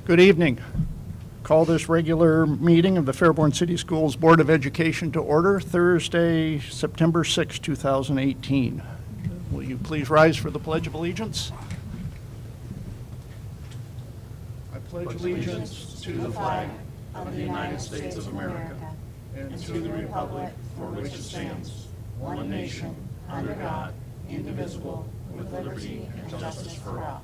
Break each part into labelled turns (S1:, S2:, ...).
S1: Good evening. Call this regular meeting of the Fairborn City Schools Board of Education to order Thursday, September 6, 2018. Will you please rise for the Pledge of Allegiance? I pledge allegiance to the flag of the United States of America and to the republic for which it stands, one nation, under God, indivisible, with liberty and justice for all.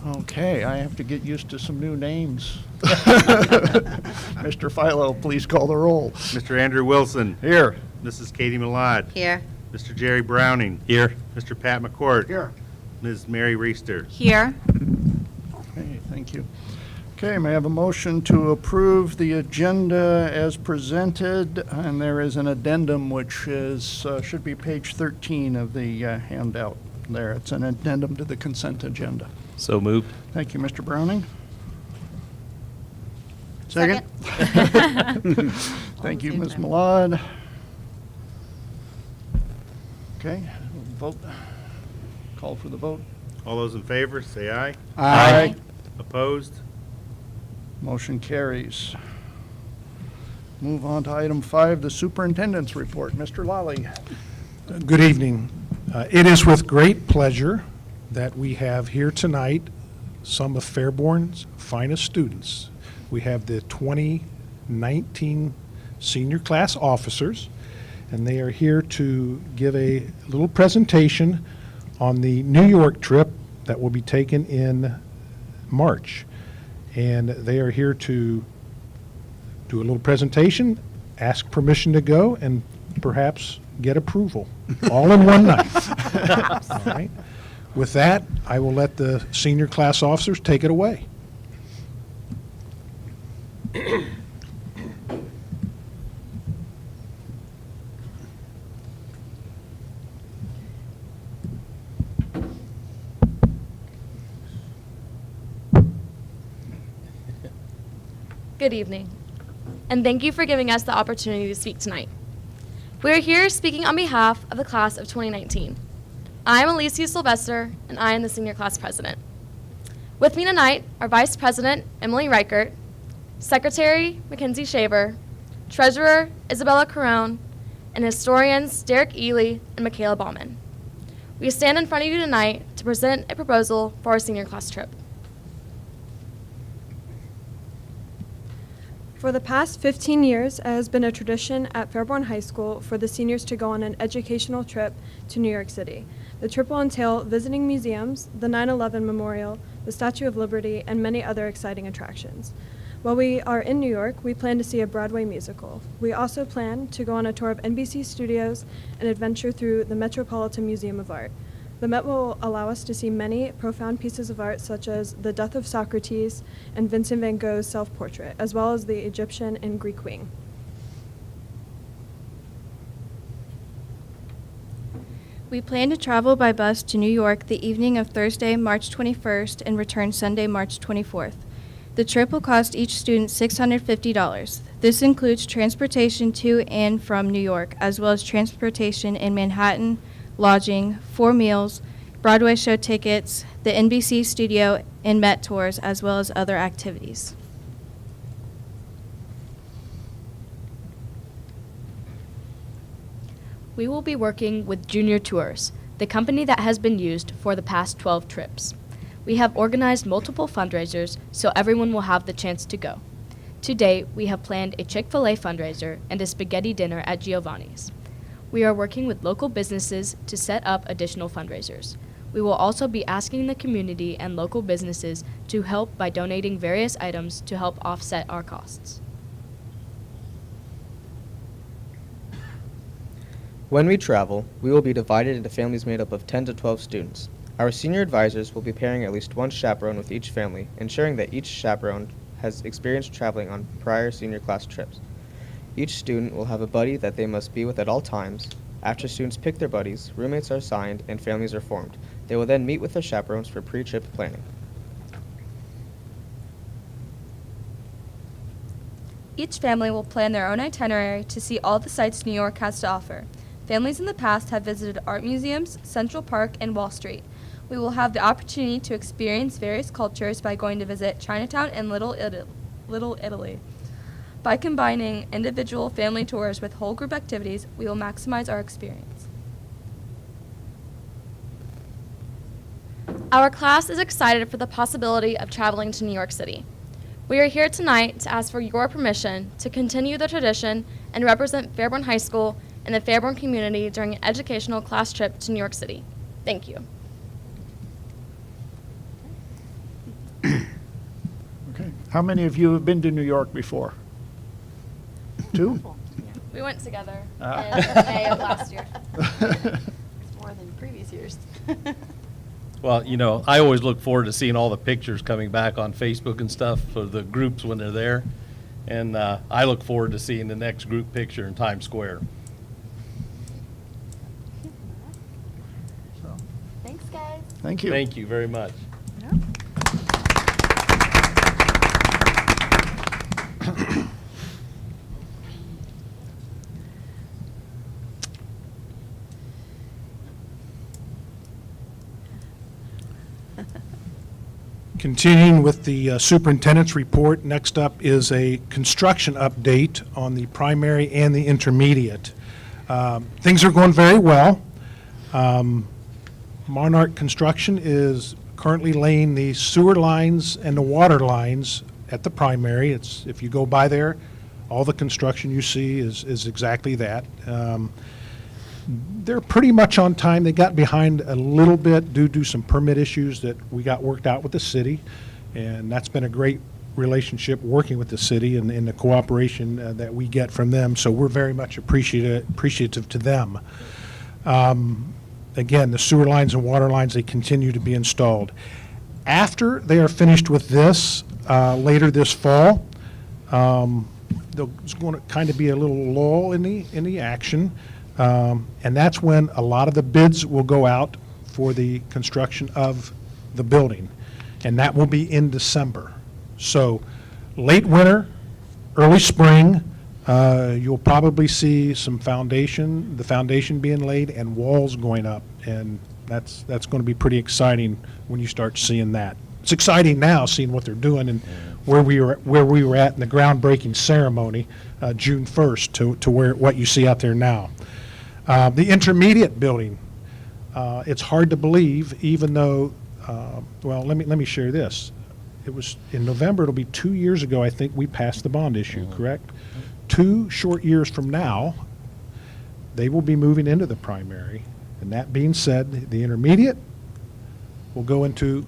S1: Okay, I have to get used to some new names. Mr. Philo, please call the roll.
S2: Mr. Andrew Wilson.
S1: Here.
S2: Mrs. Katie Millad.
S3: Here.
S2: Mr. Jerry Browning.
S4: Here.
S2: Mr. Pat McCourt.
S1: Here.
S2: Ms. Mary Reister.
S3: Here.
S1: Okay, thank you. Okay, may I have a motion to approve the agenda as presented? And there is an addendum which is should be page 13 of the handout there. It's an addendum to the consent agenda.
S4: So moved.
S1: Thank you, Mr. Browning. Second? Thank you, Ms. Millad. Okay, vote. Call for the vote.
S2: All those in favor, say aye.
S1: Aye.
S2: Opposed?
S1: Motion carries. Move on to item 5, the superintendent's report. Mr. Lally.
S5: Good evening. It is with great pleasure that we have here tonight some of Fairborn's finest students. We have the 2019 senior class officers, and they are here to give a little presentation on the New York trip that will be taken in March. And they are here to do a little presentation, ask permission to go, and perhaps get approval, all in one night. All right. With that, I will let the senior class officers take it away.
S6: Good evening, and thank you for giving us the opportunity to speak tonight. We are here speaking on behalf of the class of 2019. I am Alicia Sylvester, and I am the senior class president. With me tonight are Vice President Emily Reichert, Secretary Mackenzie Shaver, Treasurer Isabella Carone, and historians Derek Ely and Michaela Baumann. We stand in front of you tonight to present a proposal for our senior class trip.
S7: For the past 15 years, it has been a tradition at Fairborn High School for the seniors to go on an educational trip to New York City. The trip will entail visiting museums, the 9/11 Memorial, the Statue of Liberty, and many other exciting attractions. While we are in New York, we plan to see a Broadway musical. We also plan to go on a tour of NBC Studios and adventure through the Metropolitan Museum of Art. The Met will allow us to see many profound pieces of art such as The Death of Socrates and Vincent van Gogh's self-portrait, as well as the Egyptian and Greek wing.
S8: We plan to travel by bus to New York the evening of Thursday, March 21st, and return Sunday, March 24th. The trip will cost each student $650. This includes transportation to and from New York, as well as transportation in Manhattan, lodging, 4 meals, Broadway show tickets, the NBC studio, and Met tours, as well as other activities.
S6: We will be working with Junior Tours, the company that has been used for the past 12 trips. We have organized multiple fundraisers so everyone will have the chance to go. To date, we have planned a Chick-fil-A fundraiser and a spaghetti dinner at Giovanni's. We are working with local businesses to set up additional fundraisers. We will also be asking the community and local businesses to help by donating various items to help offset our costs.
S9: When we travel, we will be divided into families made up of 10 to 12 students. Our senior advisors will be pairing at least one chaperone with each family, ensuring that each chaperone has experience traveling on prior senior class trips. Each student will have a buddy that they must be with at all times. After students pick their buddies, roommates are assigned and families are formed. They will then meet with their chaperones for pre-trip planning.
S8: Each family will plan their own itinerary to see all the sights New York has to offer.
S6: Families in the past have visited art museums, Central Park, and Wall Street. We will have the opportunity to experience various cultures by going to visit Chinatown and Little Italy. By combining individual family tours with whole group activities, we will maximize our experience. Our class is excited for the possibility of traveling to New York City. We are here tonight to ask for your permission to continue the tradition and represent Fairborn High School and the Fairborn community during an educational class trip to New York City. Thank you.
S1: Okay. How many of you have been to New York before? 2?
S6: We went together
S1: Ah.
S6: in May of last year.
S3: More than previous years.
S4: Well, you know, I always look forward to seeing all the pictures coming back on Facebook and stuff for the groups when they're there. And I look forward to seeing the next group picture in Times Square.
S1: So,
S3: Thanks, guys.
S1: thank you.
S4: Thank you very much.
S5: Continuing with the superintendent's report, next up is a construction update on the primary and the intermediate. Things are going very well. Monarch Construction is currently laying the sewer lines and the water lines at the primary. If you go by there, all the construction you see is exactly that. They're pretty much on time. They got behind a little bit due to some permit issues that we got worked out with the city, and that's been a great relationship working with the city and the cooperation that we get from them, so we're very much appreciative to them. Again, the sewer lines and water lines, they continue to be installed. After they are finished with this, later this fall, there's going to kind of be a little lull in the action. And that's when a lot of the bids will go out for the construction of the building. And that will be in December. So late winter, early spring, you'll probably see the foundation being laid and walls going up. And that's going to be pretty exciting when you start seeing that. It's exciting now seeing what they're doing and where we were at in the groundbreaking ceremony, June 1st to what you see out there now. The intermediate building, it's hard to believe, even though, well, let me share this. It was in November, it'll be 2 years ago, I think, we passed the bond issue, correct? 2 short years from now, they will be moving into the primary. And that being said, the intermediate will go into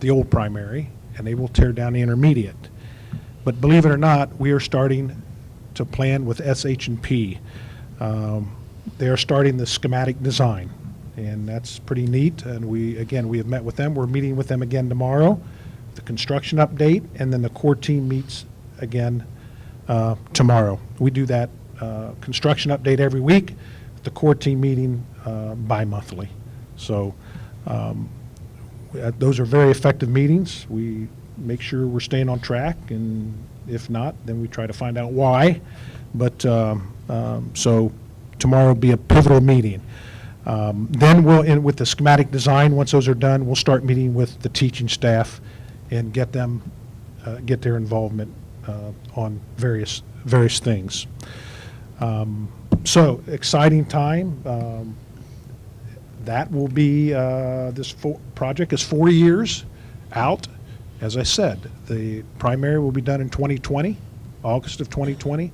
S5: the old primary, and they will tear down the intermediate. But believe it or not, we are starting to plan with SH&P. They are starting the schematic design, and that's pretty neat. And we have met with them. We're meeting with them again tomorrow, the construction update, and then the core team meets again tomorrow. We do that construction update every week, the core team meeting bi-monthly. So those are very effective meetings. We make sure we're staying on track, and if not, then we try to find out why. But so tomorrow will be a pivotal meeting. Then we'll, with the schematic design, once those are done, we'll start meeting with the teaching staff and get their involvement on various things. So exciting time. That will be, this project is 4 years out. As I said, the primary will be done in 2020, August of 2020,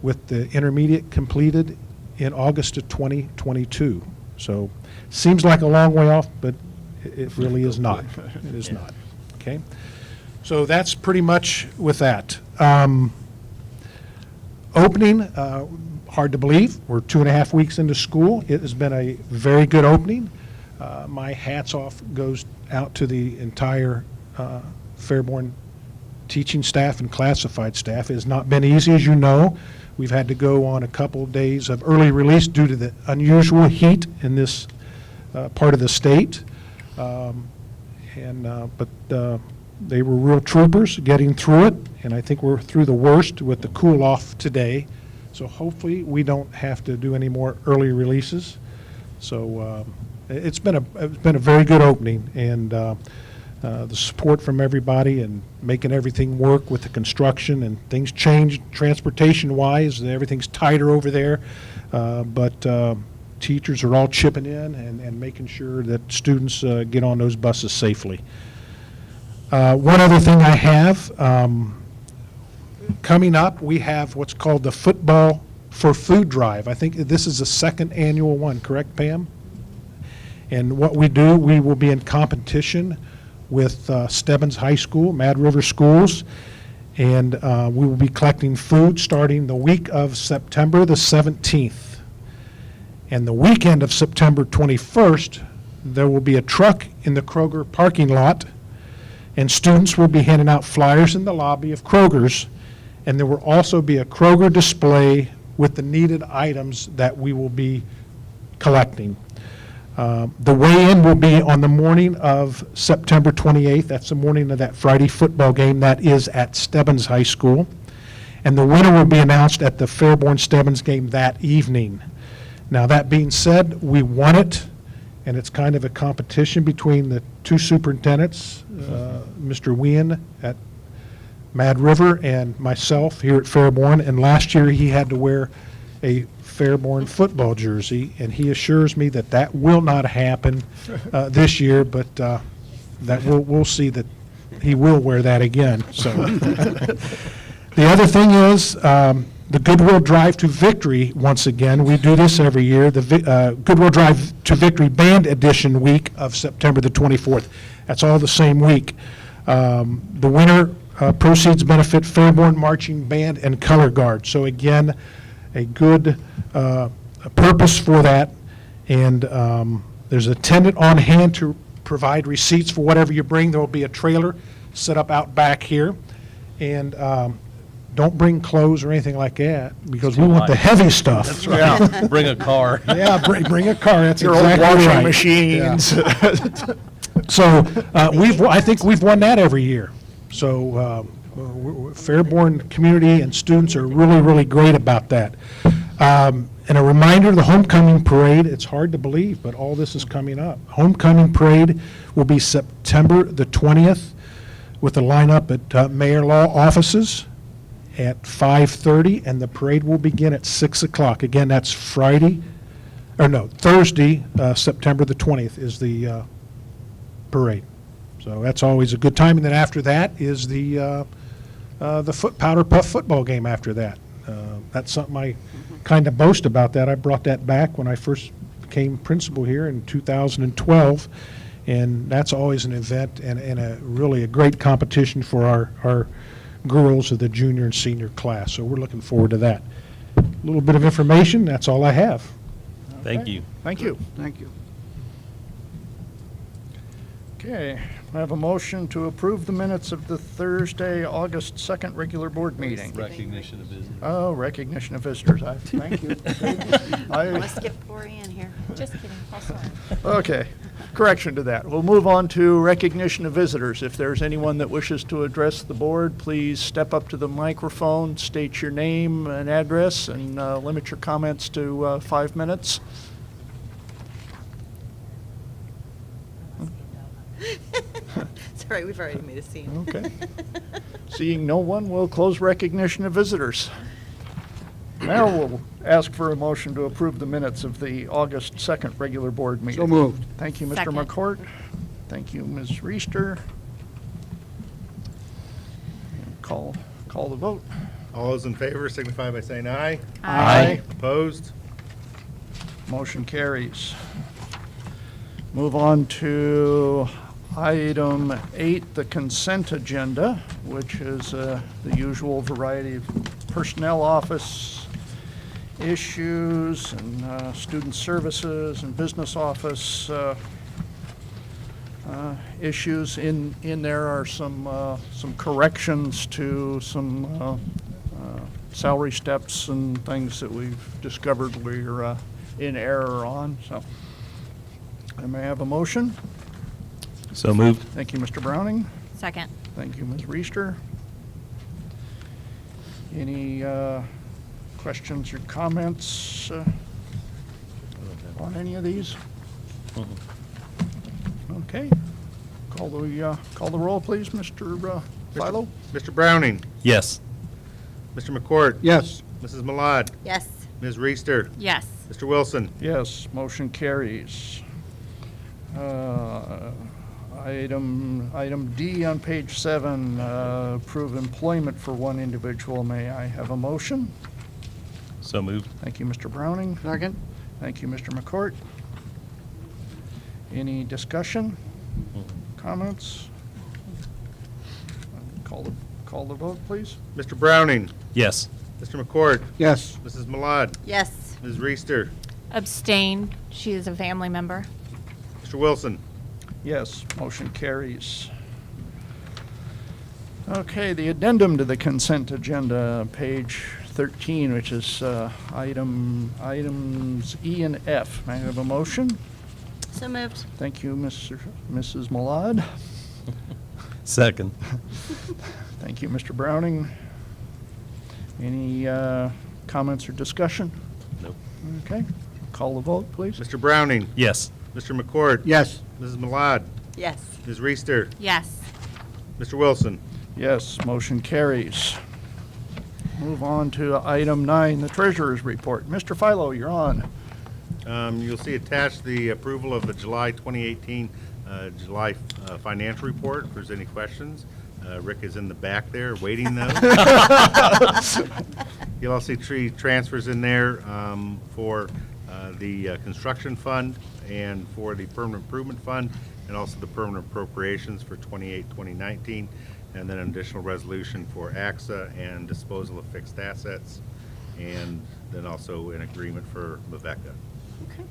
S5: with the intermediate completed in August of 2022. So seems like a long way off, but it really is not. It is not. Okay? So that's pretty much with that. Opening, hard to believe. We're 2.5 weeks into school. It has been a very good opening. My hats off goes out to the entire Fairborn teaching staff and classified staff. It has not been easy, as you know. We've had to go on a couple of days of early release due to the unusual heat in this part of the state. But they were real troopers getting through it, and I think we're through the worst with the cool-off today. So hopefully, we don't have to do any more early releases. So it's been a very good opening, and the support from everybody and making everything work with the construction, and things changed transportation-wise. Everything's tighter over there, but teachers are all chipping in and making sure that students get on those buses safely. One other thing I have, coming up, we have what's called the Football for Food Drive. I think this is the second annual one, correct, Pam? And what we do, we will be in competition with Stebbins High School, Mad River Schools, and we will be collecting food starting the week of September the 17th. And the weekend of September 21st, there will be a truck in the Kroger parking lot, and students will be handing out flyers in the lobby of Kroger's, and there will also be a Kroger display with the needed items that we will be collecting. The weigh-in will be on the morning of September 28th. That's the morning of that Friday football game. That is at Stebbins High School. And the winner will be announced at the Fairborn Stebbins game that evening. Now, that being said, we won it, and it's kind of a competition between the two superintendents, Mr. Wien at Mad River and myself here at Fairborn. And last year, he had to wear a Fairborn football jersey, and he assures me that that will not happen this year, but that we'll see that he will wear that again. So the other thing is the Goodwill Drive to Victory. Once again, we do this every year. The Goodwill Drive to Victory Band Edition week of September the 24th. That's all the same week. The winner proceeds benefit Fairborn Marching Band and Color Guard. So again, a good purpose for that, and there's an attendant on hand to provide receipts for whatever you bring. There will be a trailer set up out back here, and don't bring clothes or anything like that, because we want the heavy stuff.
S4: That's right. Bring a car.
S5: Yeah, bring a car, that's
S1: Your old
S5: exactly
S1: washing
S5: right.
S1: machines.
S5: So I think we've won that every year. So Fairborn community and students are really, really great about that. And a reminder, the homecoming parade, it's hard to believe, but all this is coming up. Homecoming parade will be September the 20th with a lineup at Mayor Law offices at 5:30, and the parade will begin at 6 o'clock. Again, that's Thursday, September the 20th is the parade. So that's always a good time. And then after that is the Powder Puff football game after that. That's something I kind of boast about that. I brought that back when I first became principal here in 2012, and that's always an event and really a great competition for our girls of the junior and senior class. So we're looking forward to that. A little bit of information, that's all I have.
S4: Thank you.
S1: Thank you. Thank you. Okay, I have a motion to approve the minutes of the Thursday, August 2nd regular board meeting.
S4: Recognition of visitors.
S1: Oh, recognition of visitors. Thank you.
S3: I'm gonna skip Cory in here. Just kidding. Also.
S1: Okay, correction to that. We'll move on to recognition of visitors. If there's anyone that wishes to address the board, please step up to the microphone, state your name and address, and limit your comments to 5 minutes.
S3: Sorry, we've already made a scene.
S1: Okay. Seeing no one, we'll close recognition of visitors. Now we'll ask for a motion to approve the minutes of the August 2nd regular board meeting.
S10: So moved.
S1: Thank you, Mr.
S3: Second.
S1: McCourt. Thank you, Ms. Reister. Call the vote.
S2: All those in favor signify by saying aye.
S1: Aye.
S2: Opposed?
S1: Motion carries. Move on to item 8, the consent agenda, which is the usual variety of personnel office issues and student services and business office issues. In there are some corrections to some salary steps and things that we've discovered we're in error on. So I may have a motion.
S4: So moved.
S1: Thank you, Mr. Browning.
S3: Second.
S1: Thank you, Ms. Reister. Any questions or comments on any of these? Okay. Call the roll, please, Mr. Philo?
S2: Mr. Browning,
S4: Yes.
S2: Mr. McCourt,
S5: Yes.
S2: Mrs. Malad,
S3: Yes.
S2: Ms. Reister,
S3: Yes.
S2: Mr. Wilson.
S1: Yes, motion carries. Item D on page 7, approve employment for one individual. May I have a motion?
S4: So moved.
S1: Thank you, Mr. Browning.
S5: Second.
S1: Thank you, Mr. McCourt. Any discussion, comments? Call the vote, please.
S2: Mr. Browning,
S4: Yes.
S2: Mr. McCourt,
S5: Yes.
S2: Mrs. Malad,
S3: Yes.
S2: Ms. Reister,
S3: Abstain. She is a family member.
S2: Mr. Wilson.
S1: Yes, motion carries. Okay, the addendum to the consent agenda, page 13, which is items E and F. May I have a motion?
S3: So moved.
S1: Thank you, Mrs. Malad.
S4: Second.
S1: Thank you, Mr. Browning. Any comments or discussion?
S4: Nope.
S1: Okay, call the vote, please.
S2: Mr. Browning,
S4: Yes.
S2: Mr. McCourt,
S5: Yes.
S2: Mrs. Malad,
S3: Yes.
S2: Ms. Reister,
S3: Yes.
S2: Mr. Wilson.
S1: Yes, motion carries. Move on to item 9, the treasurer's report. Mr. Philo, you're on.
S2: You'll see attached the approval of the July 2018 July financial report. If there's any questions, Rick is in the back there waiting those. You'll also see transfers in there for the construction fund and for the permanent improvement fund, and also the permanent appropriations for 2019, and then an additional resolution for AXA and disposal of fixed assets, and then also an agreement for Lavecca.
S3: Okay.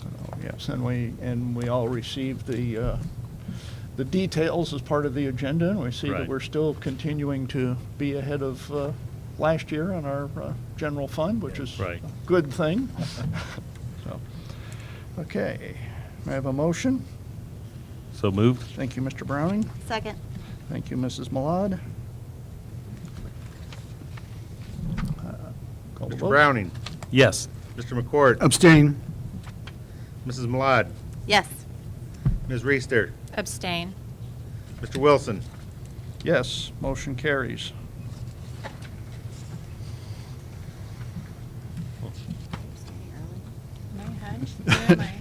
S1: Oh, yes, and we all received the details as part of the agenda, and we see that
S4: Right.
S1: we're still continuing to be ahead of last year on our general fund, which is
S4: Right.
S1: a good thing. So, okay, may I have a motion?
S4: So moved.
S1: Thank you, Mr. Browning.
S3: Second.
S1: Thank you, Mrs. Malad. Call the
S2: Mr.
S1: vote.
S2: Browning,
S4: Yes.
S2: Mr. McCourt,
S5: Abstain.
S2: Mrs. Malad,
S3: Yes.
S2: Ms. Reister,
S3: Abstain.
S2: Mr. Wilson.
S1: Yes, motion carries.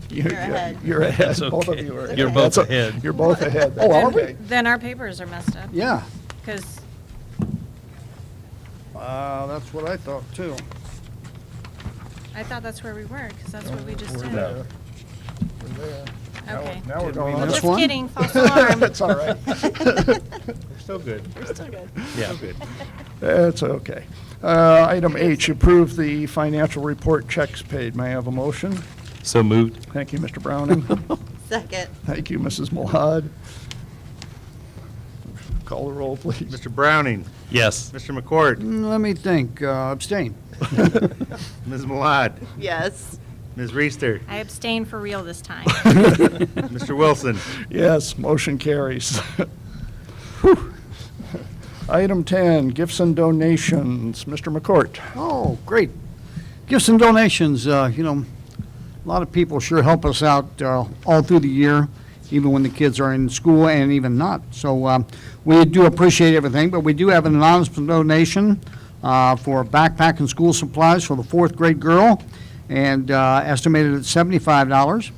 S3: You're ahead.
S1: You're ahead.
S4: That's
S1: Both of
S4: okay.
S1: you are ahead.
S4: You're both
S1: That's
S4: ahead.
S1: You're both ahead.
S5: Oh, are we?
S1: Okay.
S10: Then our papers are messed up,
S5: Yeah.
S10: because
S5: That's what I thought, too.
S10: I thought that's where we were, because that's what we just
S1: We're
S10: did.
S1: there. We're there.
S10: Okay.
S1: Now we're going on.
S10: Well,
S5: this
S10: just
S5: one?
S10: kidding, false alarm.
S1: That's all right.
S2: We're still good.
S3: We're still good.
S4: Yeah.
S2: Still good.
S1: That's okay. Item H, approve the financial report checks paid. May I have a motion?
S4: So moved.
S1: Thank you, Mr. Browning.
S3: Second.
S1: Thank you, Mrs. Malad. Call the roll, please.
S2: Mr. Browning,
S4: Yes.
S2: Mr. McCourt,
S5: Let me think. Abstain.
S2: Ms. Malad,
S3: Yes.
S2: Ms. Reister,
S10: I abstain for real this time.
S2: Mr. Wilson.
S1: Yes, motion carries. Whew. Item 10, gifts and donations. Mr. McCourt.
S11: Oh, great. Gifts and donations, a lot of people sure help us out all through the year, even when the kids are in school and even not. So we do appreciate everything, but we do have an anonymous donation for backpack and school supplies for the 4th grade girl, and estimated at $75.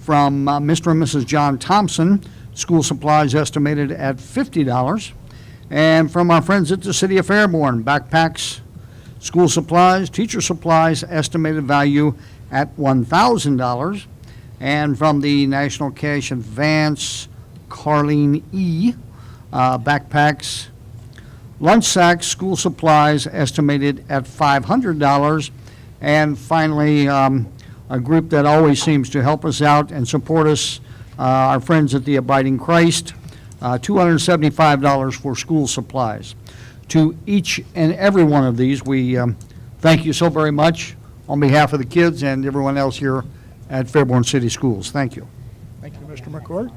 S11: From Mr. and Mrs. John Thompson, school supplies estimated at $50. And from our friends at the City of Fairborn, backpacks, school supplies, teacher supplies, estimated value at $1,000. And from the National Cash Advance, Carlene E., backpacks, lunch sacks, school supplies, estimated at $500. And finally, a group that always seems to help us out and support us, our friends at the Abiding Christ, $275 for school supplies. To each and every one of these, we thank you so very much on behalf of the kids and everyone else here at Fairborn City Schools. Thank you.
S1: Thank you, Mr. McCourt.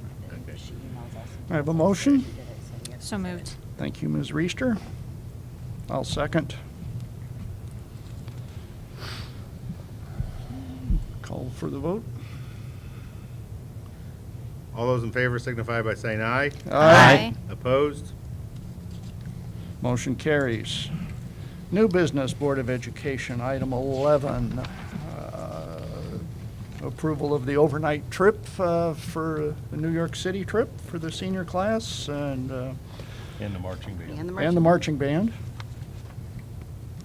S1: I have a motion.
S10: So moved.
S1: Thank you, Ms. Reister. I'll second. Call for the vote.
S2: All those in favor signify by saying aye.
S3: Aye.
S2: Opposed?
S1: Motion carries. New business, Board of Education, item 11. Approval of the overnight trip for the New York City trip for the senior class and
S4: And the marching band.
S1: and the marching band.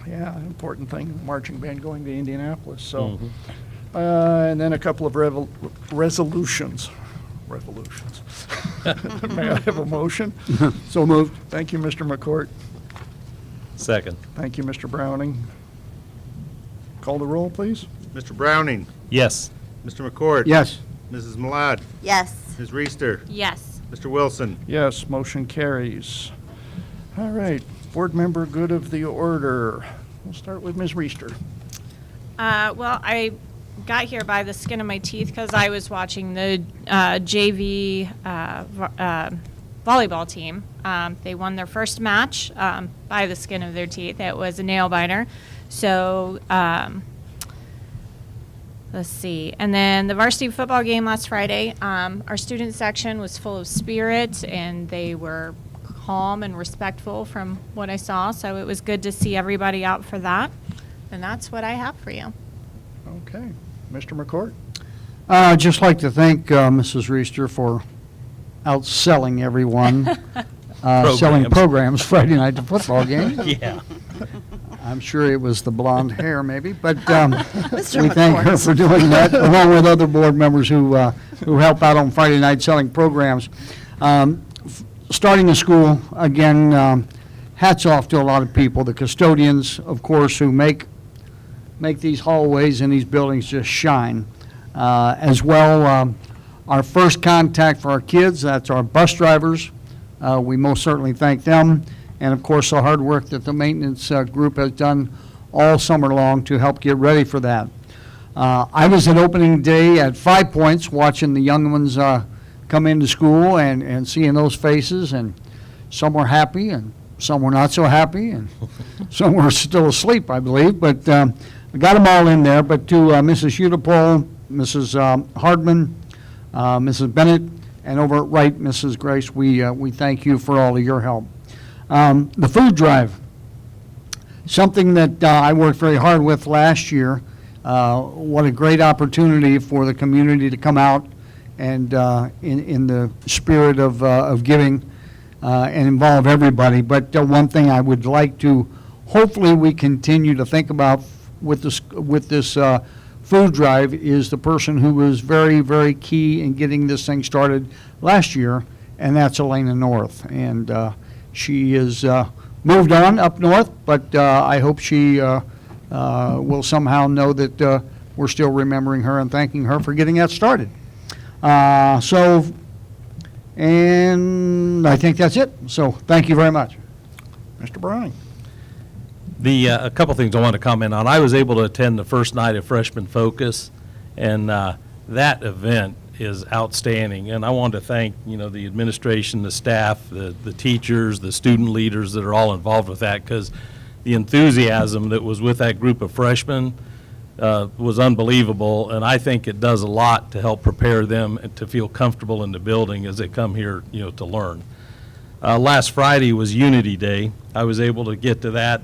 S1: Yeah, important thing, the marching band going to Indianapolis, so. And then a couple of resolutions. Revolutions. May I have a motion?
S11: So moved.
S1: Thank you, Mr. McCourt.
S4: Second.
S1: Thank you, Mr. Browning. Call the roll, please.
S2: Mr. Browning,
S4: Yes.
S2: Mr. McCord.
S11: Yes.
S2: Mrs. Malad,
S3: Yes.
S2: Ms. Reister,
S10: Yes.
S2: Mr. Wilson.
S1: Yes, motion carries. All right, board member good of the order. We'll start with Ms. Reister.
S10: Well, I got here by the skin of my teeth because I was watching the JV volleyball team. They won their first match by the skin of their teeth. It was a nail biter. So let's see. And then the varsity football game last Friday, our student section was full of spirit, and they were calm and respectful from what I saw. So it was good to see everybody out for that. And that's what I have for you.
S1: Okay, Mr. McCourt.
S11: I'd just like to thank Mrs. Reister for outselling everyone, selling programs Friday night to football game.
S4: Yeah.
S11: I'm sure it was the blonde hair, maybe, but
S3: Mr.
S11: we thank her
S3: McCourt.
S11: for doing that, along with other board members who help out on Friday night selling programs. Starting the school, again, hats off to a lot of people, the custodians, of course, who make these hallways and these buildings just shine. As well, our first contact for our kids, that's our bus drivers. We most certainly thank them. And of course, the hard work that the maintenance group has done all summer long to help get ready for that. I was at opening day at 5 Points watching the young ones come into school and seeing those faces, and some were happy and some were not so happy, and some were still asleep, I believe, but we got them all in there. But to Mrs. Udapole, Mrs. Hardman, Mrs. Bennett, and over at Wright, Mrs. Grace, we thank you for all of your help. The food drive, something that I worked very hard with last year. What a great opportunity for the community to come out and in the spirit of giving and involve everybody. But one thing I would like to, hopefully we continue to think about with this food drive is the person who was very, very key in getting this thing started last year, and that's Elena North. And she is moved on up north, but I hope she will somehow know that we're still remembering her and thanking her for getting that started. And I think that's it. So thank you very much.
S1: Mr. Browning.
S4: A couple things I want to comment on. I was able to attend the first night of Freshman Focus, and that event is outstanding. And I want to thank, the administration, the staff, the teachers, the student leaders that are all involved with that, because the enthusiasm that was with that group of freshmen was unbelievable, and I think it does a lot to help prepare them to feel comfortable in the building as they come here, to learn. Last Friday was Unity Day. I was able to get to that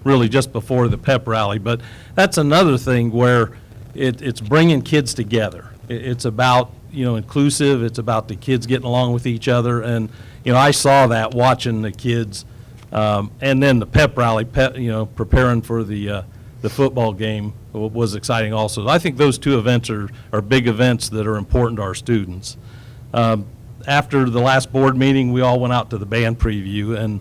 S4: really just before the pep rally, but that's another thing where it's bringing kids together. It's about, inclusive, it's about the kids getting along with each other, and, I saw that watching the kids, and then the pep rally, preparing for the football game was exciting also. I think those two events are big events that are important to our students. After the last board meeting, we all went out to the band preview, and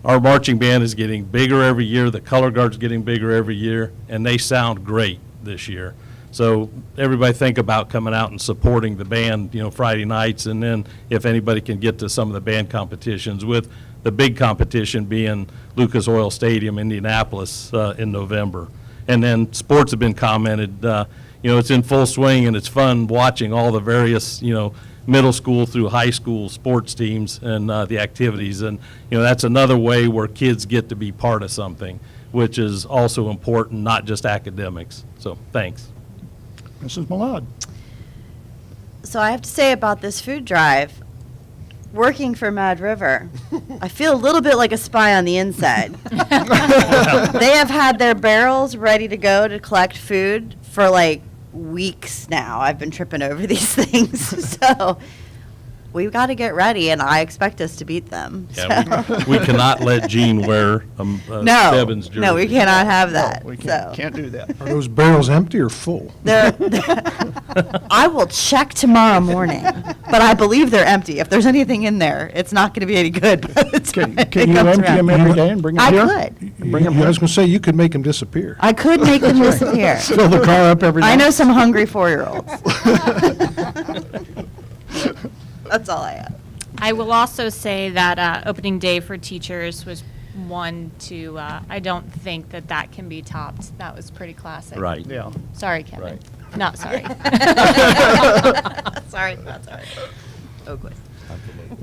S4: our marching band is getting bigger every year. The color guard's getting bigger every year, and they sound great this year. So everybody think about coming out and supporting the band, Friday nights, and then if anybody can get to some of the band competitions, with the big competition being Lucas Oil Stadium, Indianapolis, in November. And then sports have been commented, it's in full swing, and it's fun watching all the various, middle school through high school sports teams and the activities. And, that's another way where kids get to be part of something, which is also important, not just academics. So, thanks.
S1: Mrs. Malad?
S3: So I have to say about this food drive, working for Mad River, I feel a little bit like a spy on the inside. They have had their barrels ready to go to collect food for like weeks now. I've been tripping over these things. So we've got to get ready, and I expect us to beat them.
S4: Yeah,
S3: So-
S4: we cannot let Jean wear a
S3: No,
S4: Stebbins jersey.
S3: no, we cannot have that.
S1: We
S3: So
S1: can't do that.
S5: Are those barrels empty or full?
S3: I will check tomorrow morning, but I believe they're empty. If there's anything in there, it's not going to be any good by the time
S1: Can
S3: it
S1: you
S3: comes
S1: empty them
S3: around.
S1: every day and bring them
S3: I
S1: here?
S3: could.
S1: Bring them
S5: I
S1: here?
S5: was going to say, you could make them disappear.
S3: I could make them disappear.
S11: Fill the car up every day.
S3: I know some hungry 4-year-olds. That's all I have.
S10: I will also say that opening day for teachers was one to, I don't think that can be topped. That was pretty classic.
S4: Right.
S1: Yeah.
S10: Sorry, Kevin.
S4: Right.
S10: Not sorry.
S3: Sorry, not sorry. Oh, good.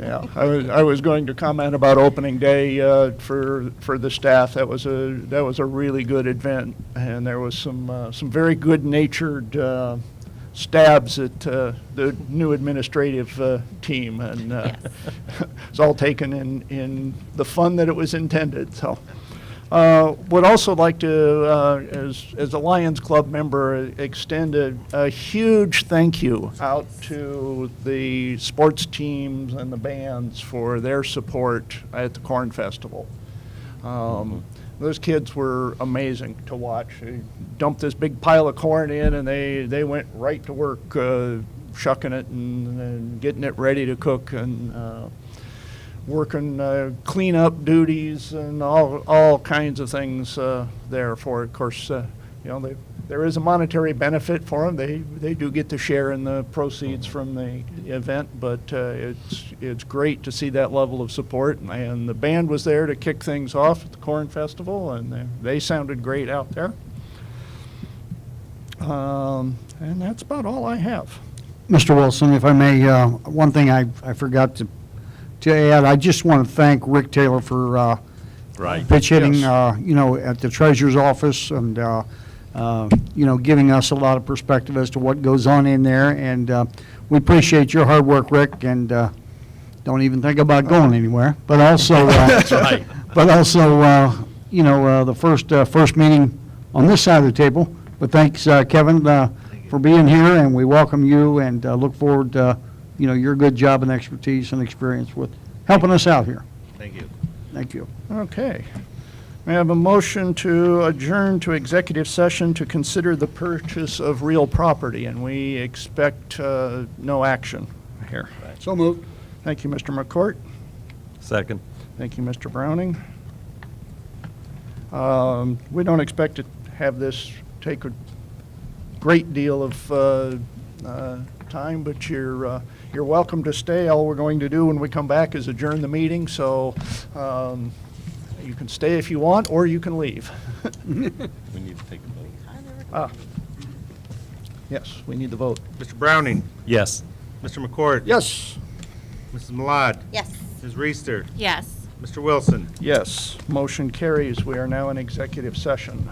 S1: Yeah, I was going to comment about opening day for the staff. That was a really good event, and there was some very good-natured stabs at the new administrative team, and it's all taken in the fun that it was intended. So, would also like to, as a Lions Club member, extend a huge thank you out to the sports teams and the bands for their support at the Corn Festival. Those kids were amazing to watch. They dumped this big pile of corn in, and they went right to work shucking it and getting it ready to cook, and working cleanup duties and all kinds of things there for it. Of course, there is a monetary benefit for them. They do get to share in the proceeds from the event, but it's great to see that level of support. And the band was there to kick things off at the Corn Festival, and they sounded great out there. And that's about all I have.
S11: Mr. Wilson, if I may, one thing I forgot to add, I just want to thank Rick Taylor for
S4: Right.
S11: pitch hitting,
S1: Yes.
S11: at the treasurer's office, and, giving us a lot of perspective as to what goes on in there. And we appreciate your hard work, Rick, and don't even think about going anywhere. But also,
S4: That's right.
S11: but also, the first meeting on this side of the table. But thanks, Kevin, for being here, and we welcome you and look forward to, your good job and expertise and experience with helping us out here.
S2: Thank you.
S11: Thank you.
S1: Okay. May I have a motion to adjourn to executive session to consider the purchase of real property, and we expect no action here.
S11: So moved.
S1: Thank you, Mr. McCourt.
S4: Second.
S1: Thank you, Mr. Browning. We don't expect to have this take a great deal of time, but you're welcome to stay. All we're going to do when we come back is adjourn the meeting, so you can stay if you want, or you can leave.
S4: We need to take a vote.
S1: Yes, we need the vote.
S2: Mr. Browning,
S4: Yes.
S2: Mr. McCourt.
S1: Yes.
S2: Mrs. Malad.
S3: Yes.
S2: Ms. Reister.
S10: Yes.
S2: Mr. Wilson.
S1: Yes, motion carries. We are now in executive session.